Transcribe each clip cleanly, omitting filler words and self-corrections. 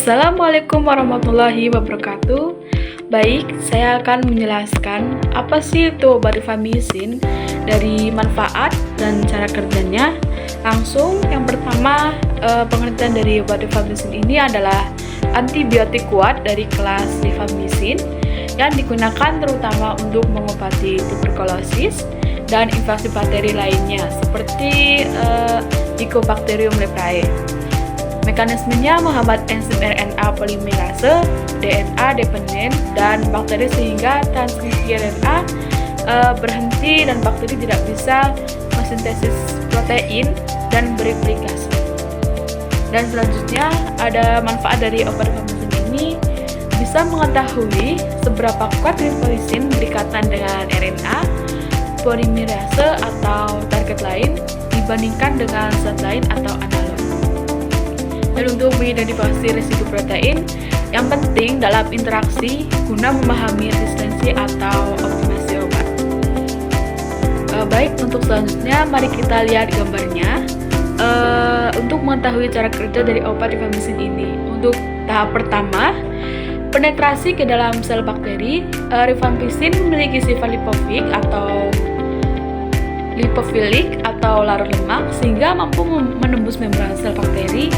Assalamualaikum warahmatullahi wabarakatuh. Baik, saya akan menjelaskan apa sih itu obat rifamycin, dari manfaat dan cara kerjanya. Langsung, yang pertama, pengertian dari obat rifamycin ini adalah antibiotik kuat dari kelas rifamycin yang digunakan terutama untuk mengobati tuberkulosis dan invasi bakteri lainnya seperti Mycobacterium leprae. Mekanismenya menghambat enzim RNA polimerase, DNA dependen, dan bakteri sehingga transkripsi RNA berhenti dan bakteri tidak bisa mensintesis protein dan bereplikasi. Dan selanjutnya ada manfaat dari obat rifamycin ini, bisa mengetahui seberapa kuat rifamycin berikatan dengan RNA, polimerase atau target lain dibandingkan dengan zat lain atau analog. Dan untuk mengidentifikasi residu protein yang penting dalam interaksi guna memahami resistensi atau optimasi obat. Baik, untuk selanjutnya mari kita lihat gambarnya untuk mengetahui cara kerja dari obat rifamycin ini. Untuk tahap pertama, penetrasi ke dalam sel bakteri. Rifamycin memiliki sifat lipofilik atau larut lemak sehingga mampu menembus membran sel bakteri,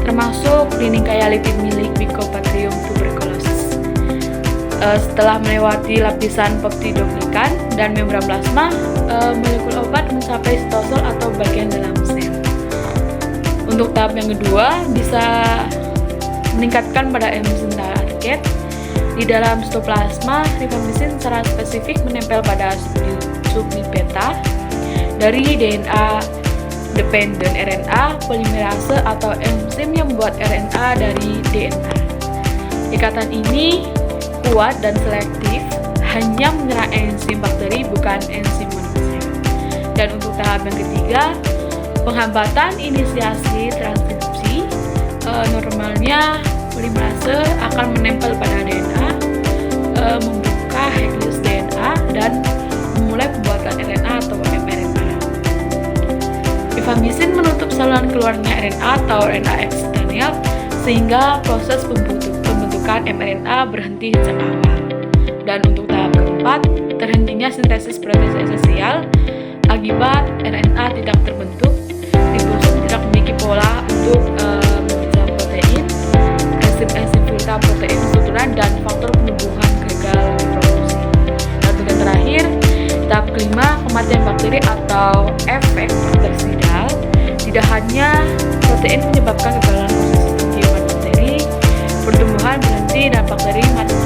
termasuk dinding kaya lipid milik Mycobacterium tuberculosis. Setelah melewati lapisan peptidoglikan dan membran plasma, molekul obat mencapai sitosol atau bagian dalam sel. Untuk tahap yang kedua, bisa meningkatkan pada enzim target. Di dalam sitoplasma, rifamycin secara spesifik menempel pada subunit beta dari DNA dependen RNA polimerase atau enzim yang membuat RNA dari DNA. Ikatan ini kuat dan selektif, hanya menyerang enzim bakteri bukan enzim manusia. Dan untuk tahap yang ketiga, penghambatan inisiasi transkripsi. Normalnya polimerase akan menempel pada DNA, membuka helix DNA dan memulai pembuatan RNA atau mRNA. Rifamycin menutup saluran keluarnya RNA atau RNA eksternal sehingga proses pembentukan mRNA berhenti sejak awal. Dan untuk tahap keempat, terhentinya sintesis protein esensial akibat RNA tidak terbentuk, ribosom tidak memiliki pola untuk memecah protein, enzim filter protein strukturan, dan faktor penumbuhan gagal reproduksi. Dan untuk yang terakhir, tahap kelima, kematian bakteri atau efek interstisial. Tidak hanya protein menyebabkan kegagalan proses kehidupan bakteri, pertumbuhan berhenti dan bakteri mati.